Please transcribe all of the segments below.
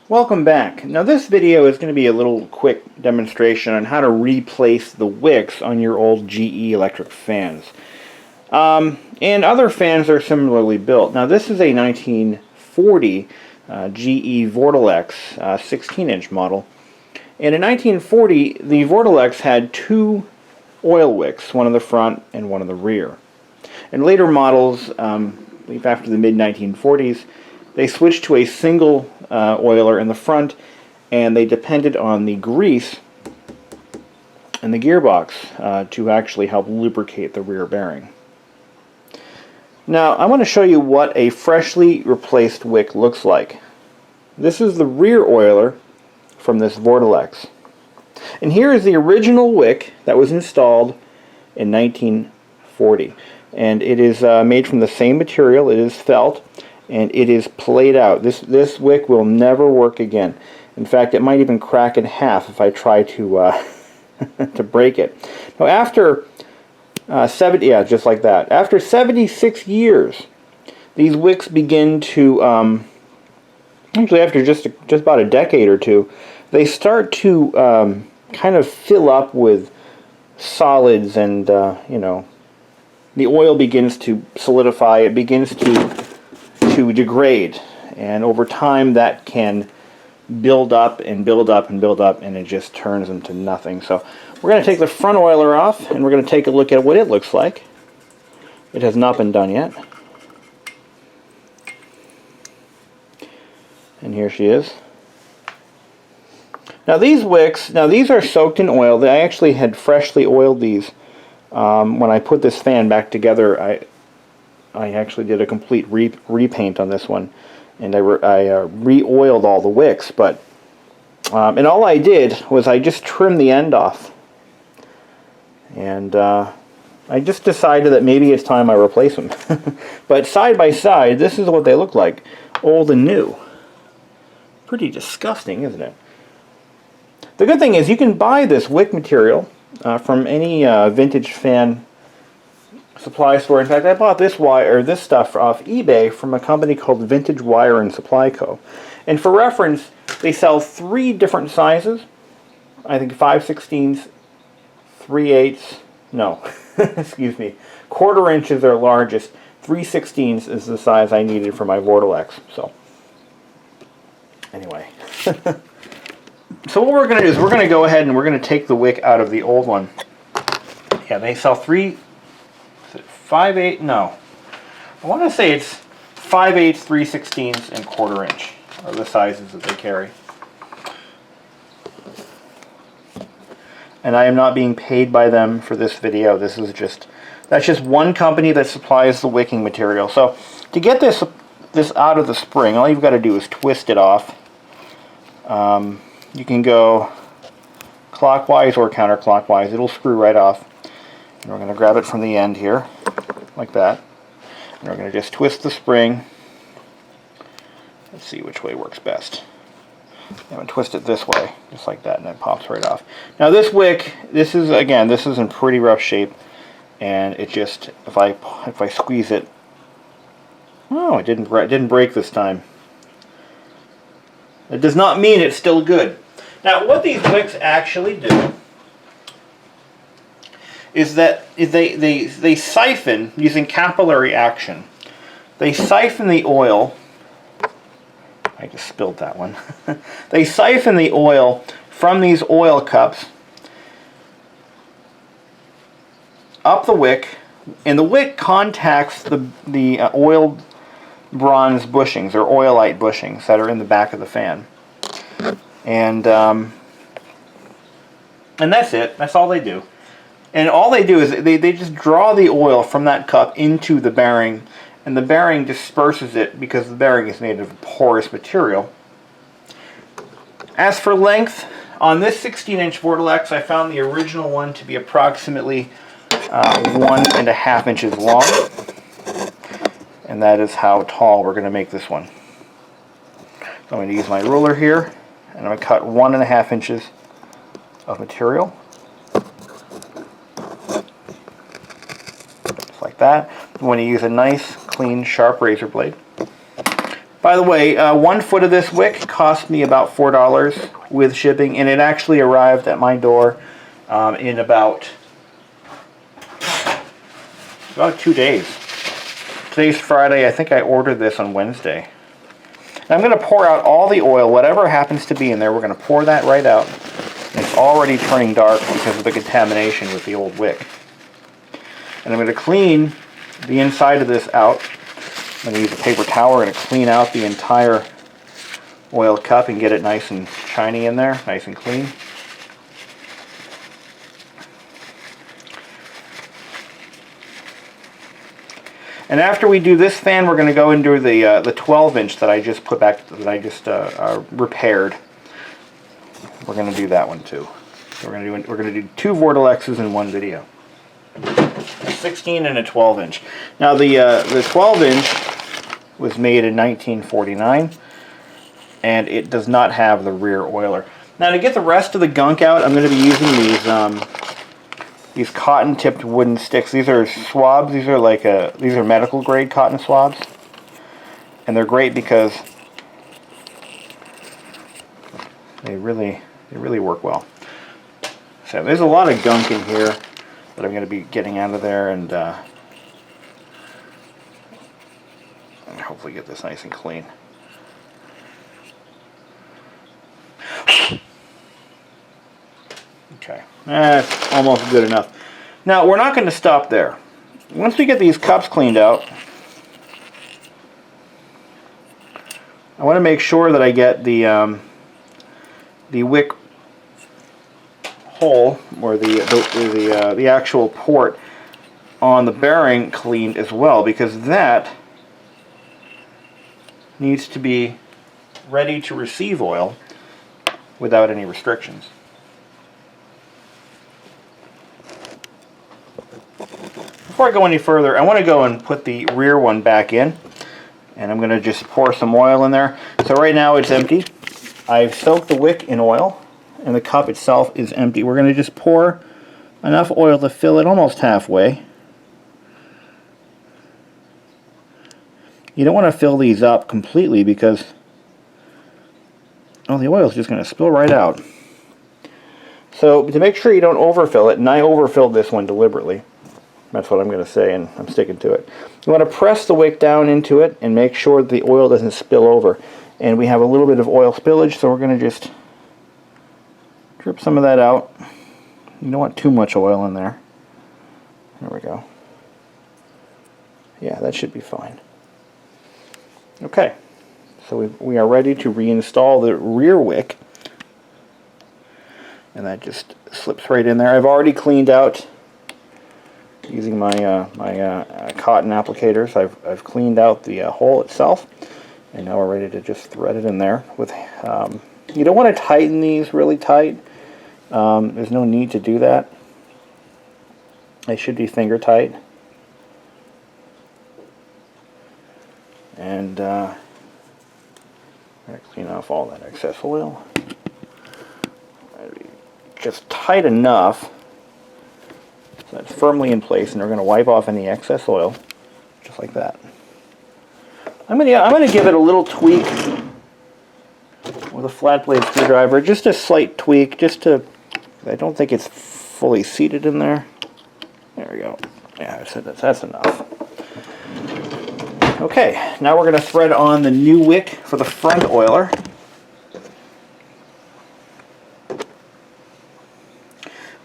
Welcome back. Now this video is going to be a little quick demonstration on how to replace the wicks on your old GE electric fans. And other fans are similarly built. Now this is a 1940 GE Vortalex 16-inch model. And in 1940 the Vortalex had two oil wicks, one in the front and one in the rear. In later models, I believe after the mid-1940s, they switched to a single oiler in the front, and they depended on the grease in the gearbox to actually help lubricate the rear bearing. Now, I want to show you what a freshly replaced wick looks like. This is the rear oiler from this Vortalex. And here is the original wick that was installed in 1940. And it is made from the same material. It is felt. And it is played out. This wick will never work again. In fact, it might even crack in half if I try to to break it. Now, after just like that. After 76 years, these wicks begin to actually after just about a decade or two, they start to kind of fill up with solids, and you know, the oil begins to solidify. It begins to degrade, and over time that can build up and build up and build up, and it just turns into nothing. So we're going to take the front oiler off, and we're going to take a look at what it looks like. It has not been done yet. And here she is. Now these wicks, these are soaked in oil. I actually had freshly oiled these when I put this fan back together. I actually did a complete repaint on this one, and I re-oiled all the wicks, but and all I did was I just trimmed the end off, and I just decided that maybe it's time I replace them. But side by side, this is what they look like, old and new. Pretty disgusting, isn't it? The good thing is you can buy this wick material from any vintage fan supply store. In fact, I bought this stuff off eBay from a company called Vintage Wire and Supply Co. And for reference, they sell 3 different sizes. I think 5/16, 3/8, no, excuse me, 1/4 inch is their largest. 3/16 is the size I needed for my Vortalex. So, anyway. So what we're going to do is we're going to go ahead and we're going to take the wick out of the old one. Yeah, they sell 5/8, no. I want to say it's 5/8, 3/16, and 1/4 inch are the sizes that they carry. And I am not being paid by them for this video. This is that's just one company that supplies the wicking material. So to get this out of the spring, all you've got to do is twist it off. You can go clockwise or counterclockwise. It'll screw right off. And we're going to grab it from the end here, like that. And we're going to just twist the spring. Let's see which way works best. I'm going to twist it this way, just like that, and it pops right off. Now this wick, this is in pretty rough shape, and it just, if I squeeze it, oh, it didn't break this time. It does not mean it's still good. Now what these wicks actually do is that they siphon, using capillary action, they siphon the oil. I just spilled that one. They siphon the oil from these oil cups up the wick, and the wick contacts the oiled bronze bushings, or oilite bushings, that are in the back of the fan. And that's it. That's all they do. And all they do is they just draw the oil from that cup into the bearing, and the bearing disperses it because the bearing is made of porous material. As for length, on this 16-inch Vortalex, I found the original one to be approximately 1.5 inches long. And that is how tall we're going to make this one. So I'm going to use my ruler here, and I'm going to cut 1.5 inches of material. Just like that. I'm going to use a nice, clean, sharp razor blade. By the way, 1 foot of this wick cost me about $4 with shipping, and it actually arrived at my door in about 2 days. Today's Friday. I think I ordered this on Wednesday. And I'm going to pour out all the oil, whatever happens to be in there. We're going to pour that right out. And it's already turning dark because of the contamination with the old wick. And I'm going to clean the inside of this out. I'm going to use a paper towel. We're going to clean out the entire oil cup and get it nice and shiny in there, nice and clean. And after we do this fan, we're going to go into the 12-inch that I just put back, that I just repaired. We're going to do that one too. So we're going to do 2 Vortalexes in one video. A 16 and a 12-inch. Now the 12-inch was made in 1949, and it does not have the rear oiler. Now to get the rest of the gunk out, I'm going to be using these cotton-tipped wooden sticks. These are swabs. These are medical grade cotton swabs, and they're great because they really work well. So there's a lot of gunk in here that I'm going to be getting out of there, and hopefully get this nice and clean. Okay, that's almost good enough. Now, we're not going to stop there. Once we get these cups cleaned out, I want to make sure that I get the wick hole, or the actual port on the bearing cleaned as well, because that needs to be ready to receive oil without any restrictions. Before I go any further, I want to go and put the rear one back in, and I'm going to just pour some oil in there. So right now it's empty. I've soaked the wick in oil, and the cup itself is empty. We're going to just pour enough oil to fill it almost halfway. You don't want to fill these up completely because, oh, the oil is just going to spill right out. So to make sure you don't overfill it, and I overfilled this one deliberately. That's what I'm going to say, and I'm sticking to it. You want to press the wick down into it and make sure that the oil doesn't spill over. And we have a little bit of oil spillage, so we're going to just drip some of that out. You don't want too much oil in there. There we go. Yeah, that should be fine. Okay, so we are ready to reinstall the rear wick. And that just slips right in there. I've already cleaned out, using my cotton applicators, I've cleaned out the hole itself, and now we're ready to just thread it in there. With you don't want to tighten these really tight. There's no need to do that. They should be finger tight. And I'm going to clean off all that excess oil. Just tight enough so it's firmly in place, and we're going to wipe off any excess oil, just like that. I'm going to give it a little tweak with a flat blade screwdriver, just a slight tweak, just to, I don't think it's fully seated in there. There we go. Yeah, that's enough. Okay, now we're going to thread on the new wick for the front oiler.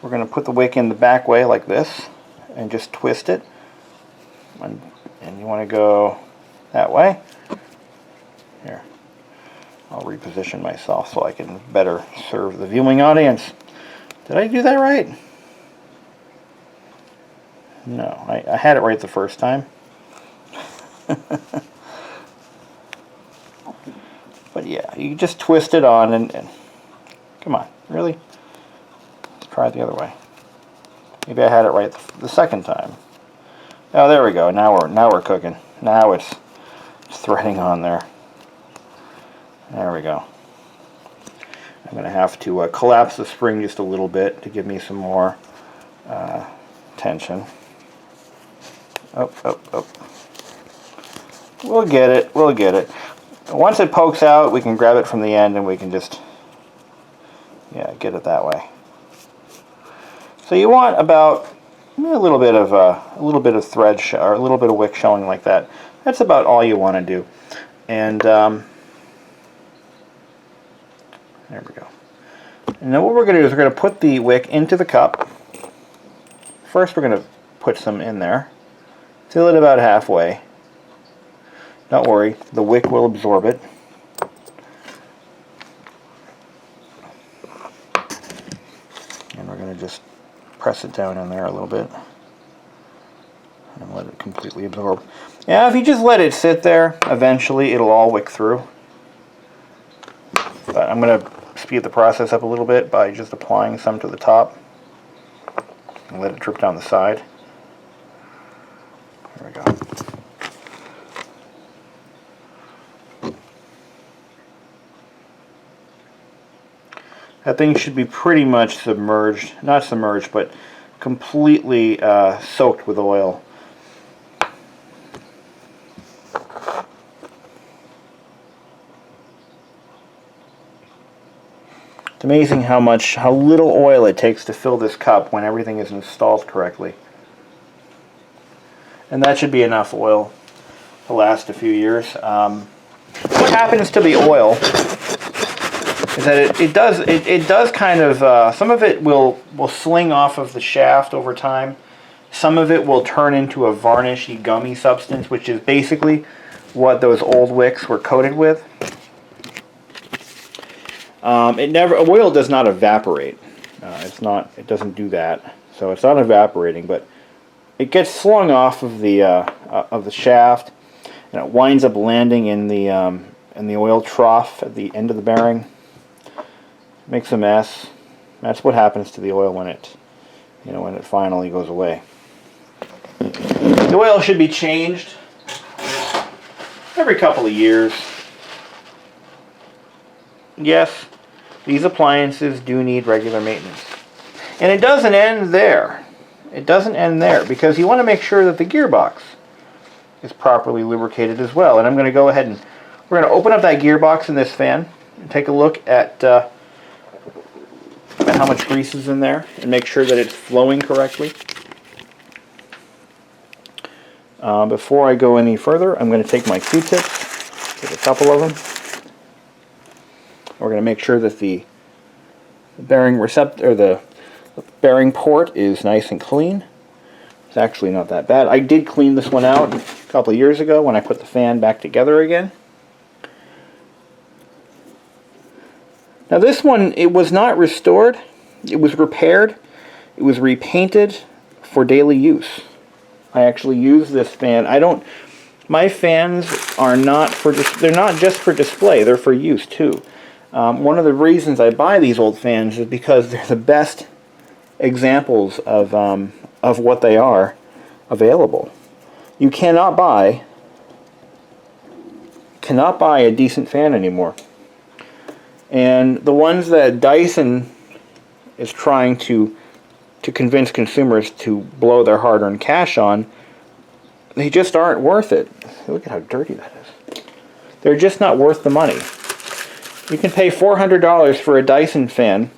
We're going to put the wick in the back way like this and just twist it. And you want to go that way. Here, I'll reposition myself so I can better serve the viewing audience. Did I do that right? No, I had it right the first time. But yeah, you just twist it on and come on, really? Try it the other way. Maybe I had it right the second time. Oh, there we go. Now we're cooking. Now it's threading on there. There we go. I'm going to have to collapse the spring just a little bit to give me some more tension. Up. We'll get it. Once it pokes out, we can grab it from the end and we can just, yeah, get it that way. So you want about a little bit of thread or a little bit of wick showing like that. That's about all you want to do. And there we go. And then what we're going to do is we're going to put the wick into the cup. First we're going to put some in there. Fill it about halfway. Don't worry, the wick will absorb it. And we're going to just press it down in there a little bit and let it completely absorb. Yeah, if you just let it sit there, eventually it'll all wick through. But I'm going to speed the process up a little bit by just applying some to the top and let it drip down the side. There we go. That thing should be pretty much submerged, not submerged, but completely soaked with oil. It's amazing how little oil it takes to fill this cup when everything is installed correctly. And that should be enough oil to last a few years. What happens to the oil is that it does kind of, some of it will sling off of the shaft over time. Some of it will turn into a varnishy, gummy substance, which is basically what those old wicks were coated with. Oil does not evaporate. It doesn't do that. So it's not evaporating, but it gets slung off of the shaft, and it winds up landing in the oil trough at the end of the bearing. Makes a mess. That's what happens to the oil when it finally goes away. The oil should be changed every couple of years. Yes, these appliances do need regular maintenance. And it doesn't end there. It doesn't end there, because you want to make sure that the gearbox is properly lubricated as well. And I'm going to go ahead and we're going to open up that gearbox in this fan and take a look at how much grease is in there and make sure that it's flowing correctly. Before I go any further, I'm going to take my Q-tips, take a couple of them. We're going to make sure that the bearing the bearing port is nice and clean. It's actually not that bad. I did clean this one out a couple of years ago when I put the fan back together again. Now this one, it was not restored, it was repaired, it was repainted for daily use. I actually use this fan. My fans are not they're not just for display, they're for use too. One of the reasons I buy these old fans is because they're the best examples of what they are available. You cannot buy a decent fan anymore. And the ones that Dyson is trying to convince consumers to blow their hard-earned cash on, they just aren't worth it. Look at how dirty that is. They're just not worth the money. You can pay $400 for a Dyson fan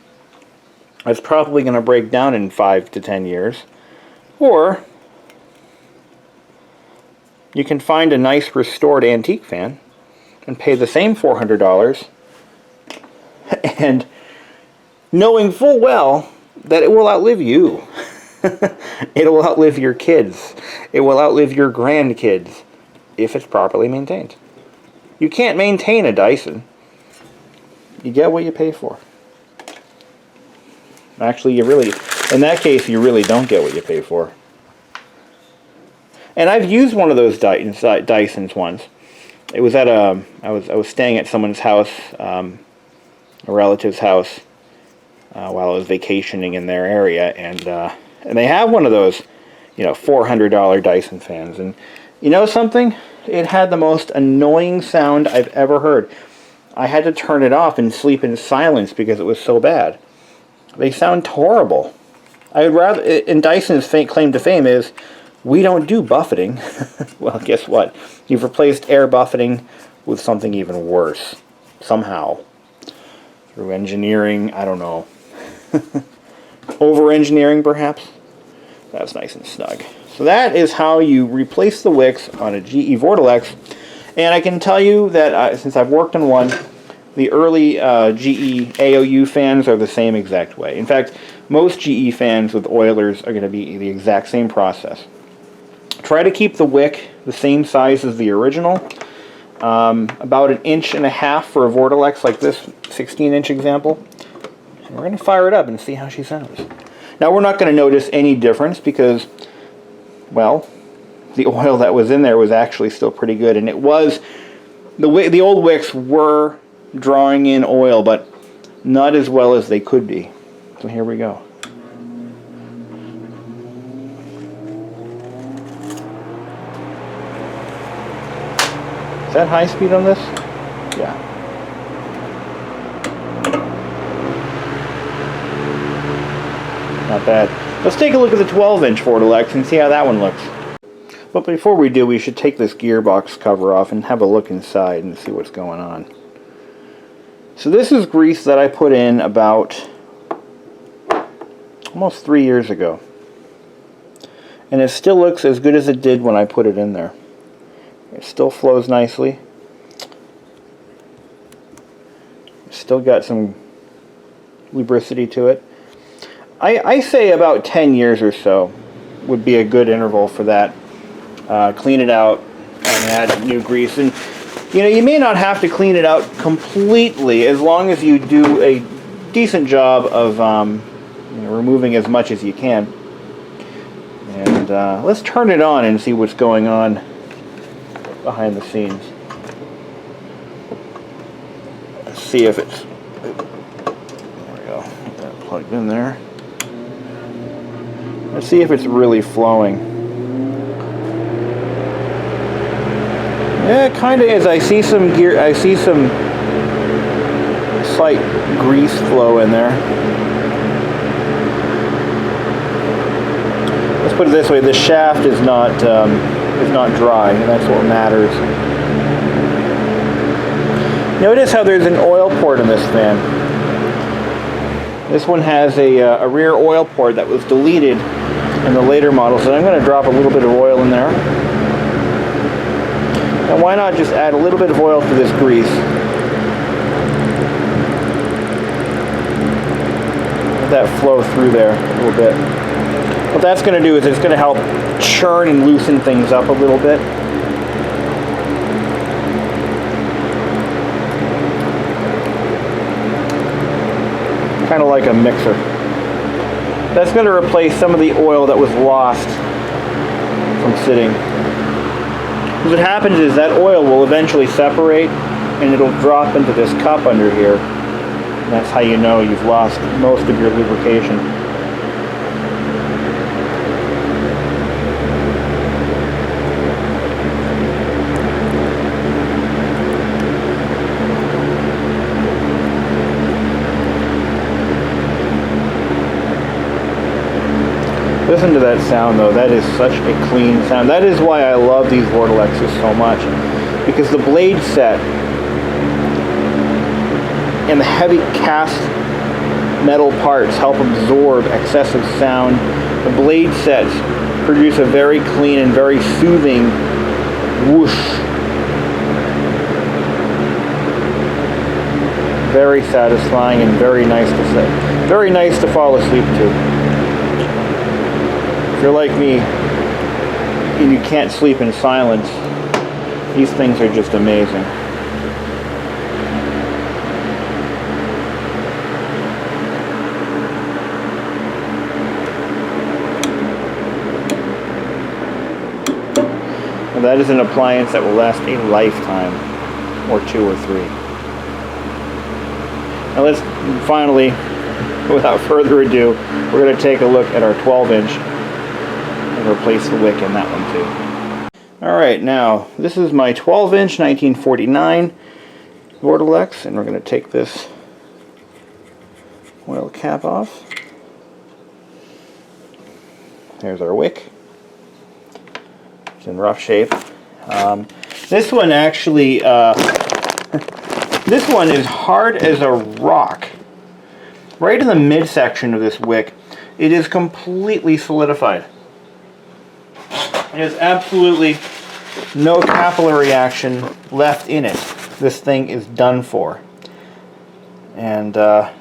that's probably going to break down in 5 to 10 years. Or you can find a nice restored antique fan and pay the same $400 and knowing full well that it will outlive you. It will outlive your kids. It will outlive your grandkids if it's properly maintained. You can't maintain a Dyson. You get what you pay for. Actually, in that case, you really don't get what you pay for. And I've used one of those Dysons once. It was at I was staying at someone's house, a relative's house, while I was vacationing in their area, and they have one of those, $400 Dyson fans, and you know something? It had the most annoying sound I've ever heard. I had to turn it off and sleep in silence because it was so bad. They sound horrible. I would rather, and Dyson's claim to fame is, we don't do buffeting. Well, guess what? You've replaced air buffeting with something even worse, somehow. Through engineering, I don't know. Over-engineering, perhaps? That's nice and snug. So that is how you replace the wicks on a GE Vortalex. And I can tell you that since I've worked on one, the early GE AOU fans are the same exact way. In fact, most GE fans with oilers are going to be the exact same process. Try to keep the wick the same size as the original. About 1.5 inches for a Vortalex like this 16-inch example. And we're going to fire it up and see how she sounds. Now we're not going to notice any difference because, well, the oil that was in there was actually still pretty good, and it was, the old wicks were drawing in oil, but not as well as they could be. So here we go. Is that high speed on this? Yeah. Not bad. Let's take a look at the 12-inch Vortalex and see how that one looks. But before we do, we should take this gearbox cover off and have a look inside and see what's going on. So this is grease that I put in about almost 3 years ago. And it still looks as good as it did when I put it in there. It still flows nicely. It's still got some lubricity to it. I say about 10 years or so would be a good interval for that. Clean it out and add new grease. And you may not have to clean it out completely as long as you do a decent job of removing as much as you can. And let's turn it on and see what's going on behind the scenes. Let's see if it's, there we go, get that plugged in there. Let's see if it's really flowing. Yeah, it kind of is. I see some slight grease flow in there. Let's put it this way: the shaft is not dry, and that's what matters. Notice how there's an oil port in this fan. This one has a rear oil port that was deleted in the later models, and I'm going to drop a little bit of oil in there. And why not just add a little bit of oil to this grease? Let that flow through there a little bit. What that's going to do is it's going to help churn and loosen things up a little bit. Kind of like a mixer. That's going to replace some of the oil that was lost from sitting. What happens is that oil will eventually separate and it'll drop into this cup under here. And that's how you know you've lost most of your lubrication. Listen to that sound though, that is such a clean sound. That is why I love these Vortalexes so much, because the blade set and the heavy cast metal parts help absorb excessive sound. The blade sets produce a very clean and very soothing whoosh. Very satisfying and very nice to say. Very nice to fall asleep to. If you're like me and you can't sleep in silence, these things are just amazing. And that is an appliance that will last a lifetime, or 2 or 3. Now let's finally, without further ado, we're going to take a look at our 12-inch and replace the wick in that one too. Alright, now this is my 12-inch 1949 Vortalex, and we're going to take this oil cap off. There's our wick. It's in rough shape. This one actually, this one is hard as a rock. Right in the midsection of this wick, it is completely solidified. There's absolutely no capillary action left in it. This thing is done for. And yeah,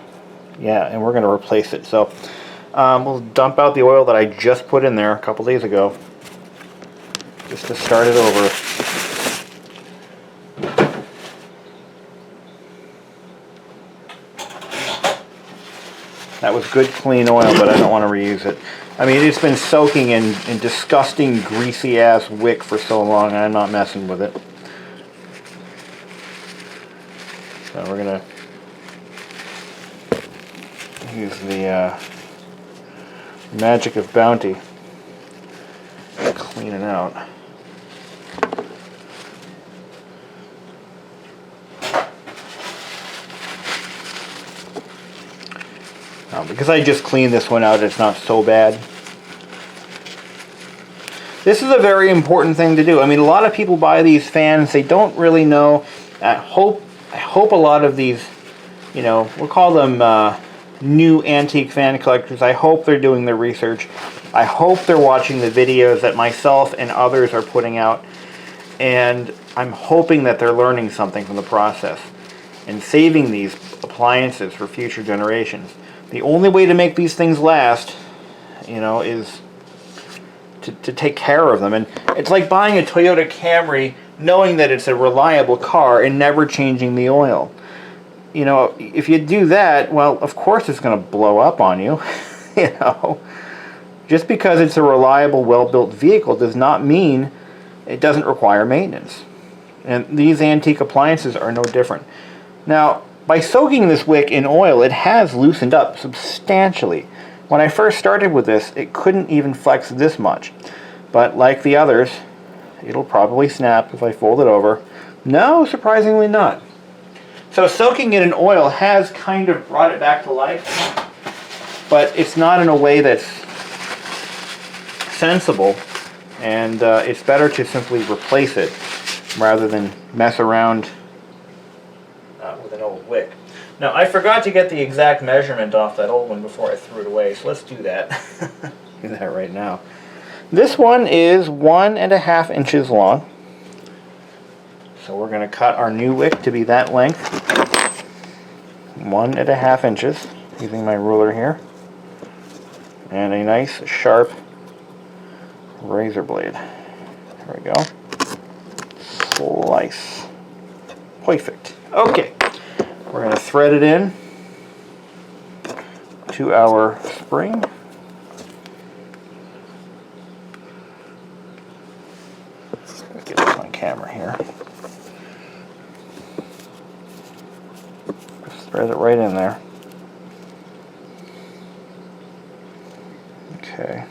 and we're going to replace it. So we'll dump out the oil that I just put in there a couple days ago, just to start it over. That was good clean oil, but I don't want to reuse it. I mean, it's been soaking in disgusting greasy ass wick for so long, I'm not messing with it. So we're going to use the magic of bounty to clean it out. Because I just cleaned this one out, it's not so bad. This is a very important thing to do. I mean, a lot of people buy these fans, they don't really know. I hope a lot of these, you know, we'll call them new antique fan collectors. I hope they're doing their research. I hope they're watching the videos that myself and others are putting out. And I'm hoping that they're learning something from the process and saving these appliances for future generations. The only way to make these things last, you know, is to take care of them. And it's like buying a Toyota Camry knowing that it's a reliable car and never changing the oil. You know, if you do that, well, of course it's going to blow up on you. You know, just because it's a reliable, well-built vehicle does not mean it doesn't require maintenance. And these antique appliances are no different. Now, by soaking this wick in oil, it has loosened up substantially. When I first started with this, it couldn't even flex this much. But like the others, it'll probably snap if I fold it over. No, surprisingly not. So soaking it in oil has kind of brought it back to life, but it's not in a way that's sensible, and it's better to simply replace it rather than mess around with an old wick. Now, I forgot to get the exact measurement off that old one before I threw it away, so let's do that. Do that right now. This one is 1.5 inches long. So we're going to cut our new wick to be that length. 1.5 inches, using my ruler here. And a nice sharp razor blade. There we go. Slice. Perfect. Okay. We're going to thread it in to our spring. Get this on camera here. Just thread it right in there. Okay.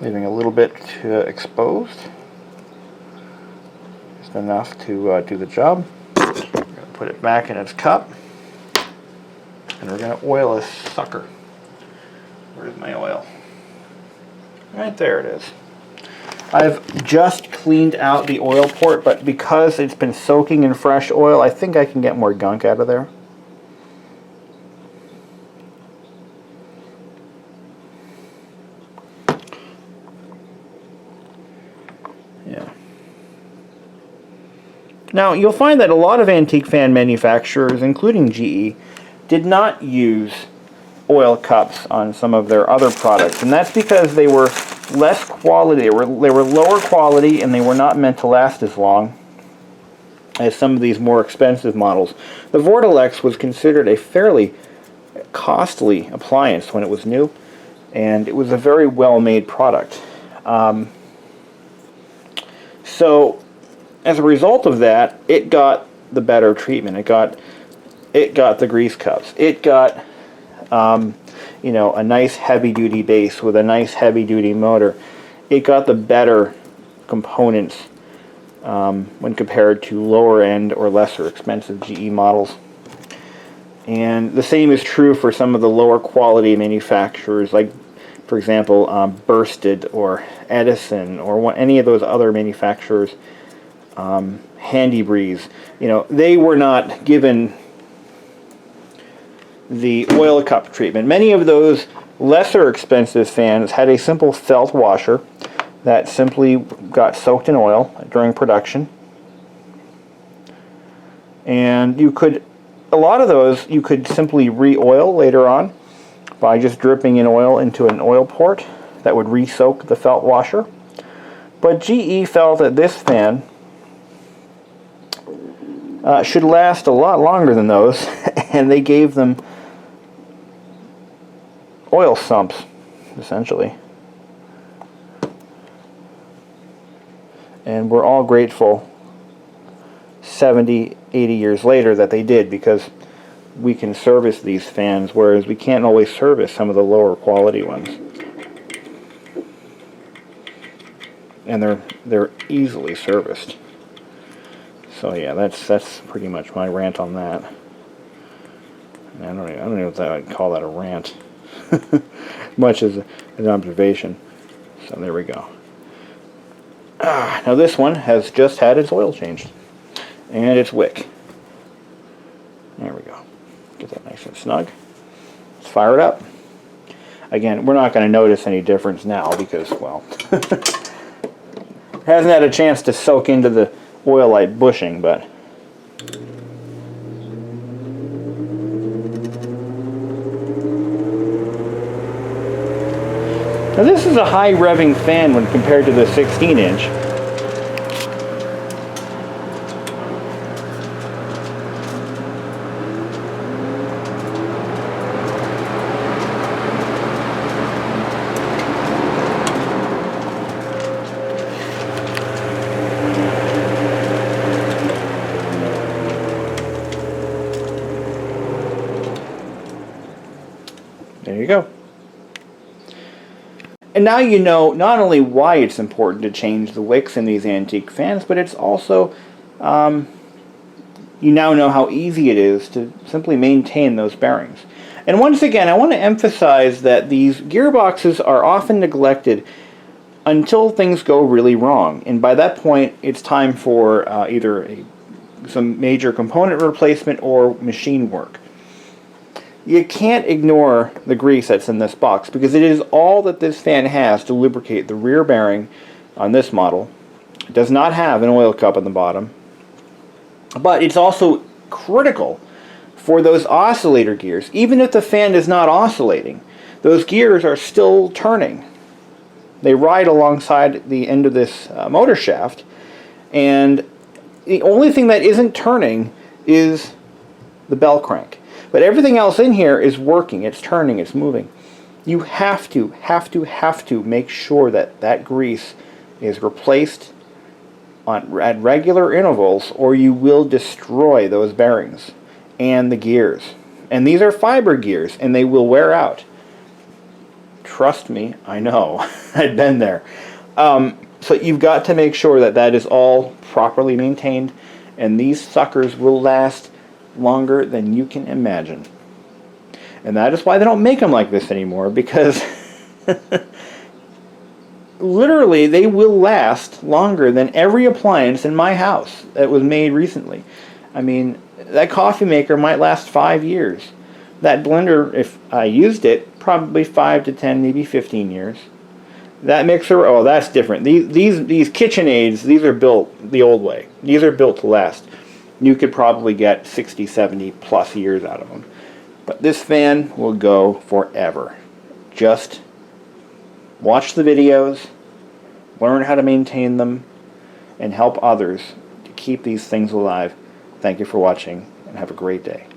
Leaving a little bit exposed. Just enough to do the job. We're going to put it back in its cup. And we're going to oil this sucker. Where's my oil? Right there it is. I've just cleaned out the oil port, but because it's been soaking in fresh oil, I think I can get more gunk out of there. Yeah. Now, you'll find that a lot of antique fan manufacturers, including GE, did not use oil cups on some of their other products, and that's because they were less quality. They were lower quality, and they were not meant to last as long as some of these more expensive models. The Vortalexes was considered a fairly costly appliance when it was new, and it was a very well-made product. So, as a result of that, it got the better treatment. It got the grease cups. It got you know, a nice heavy-duty base with a nice heavy-duty motor. It got the better components when compared to lower-end or lesser expensive GE models. And the same is true for some of the lower quality manufacturers like for example, Bursted or Edison or any of those other manufacturers, Handy Breeze, you know, they were not given the oil cup treatment. Many of those lesser expensive fans had a simple felt washer that simply got soaked in oil during production. And you could, a lot of those, you could simply re-oil later on by just dripping in oil into an oil port that would re-soak the felt washer. But GE felt that this fan should last a lot longer than those, and they gave them oil sumps, essentially. And we're all grateful 70, 80 years later that they did, because we can service these fans, whereas we can't always service some of the lower quality ones. And they're easily serviced. So yeah, that's pretty much my rant on that. I don't know if I'd call that a rant, much as an observation. So there we go. Now this one has just had its oil changed, and it's Wick. There we go. Get that nice and snug. Let's fire it up. Again, we're not going to notice any difference now because, well, it hasn't had a chance to soak into the oilite bushing, but now this is a high revving fan when compared to the 16-inch. There you go. And now you know not only why it's important to change the wicks in these antique fans, but it's also, you now know how easy it is to simply maintain those bearings. And once again, I want to emphasize that these gearboxes are often neglected until things go really wrong. And by that point, it's time for either some major component replacement or machine work. You can't ignore the grease that's in this box, because it is all that this fan has to lubricate the rear bearing on this model. It does not have an oil cup on the bottom, but it's also critical for those oscillator gears. Even if the fan is not oscillating, those gears are still turning. They ride alongside the end of this motor shaft, and the only thing that isn't turning is the bell crank. But everything else in here is working, it's turning, it's moving. You have to make sure that that grease is replaced at regular intervals, or you will destroy those bearings and the gears. And these are fiber gears, and they will wear out. Trust me, I know. I've been there. So you've got to make sure that that is all properly maintained, and these suckers will last longer than you can imagine. And that is why they don't make them like this anymore, because literally they will last longer than every appliance in my house that was made recently. I mean, that coffee maker might last 5 years. That blender, if I used it, probably 5 to 10, maybe 15 years. That mixer, oh, that's different. These KitchenAids, these are built the old way. These are built to last. You could probably get 60, 70 plus years out of them. But this fan will go forever. Just watch the videos, learn how to maintain them, and help others to keep these things alive. Thank you for watching, and have a great day.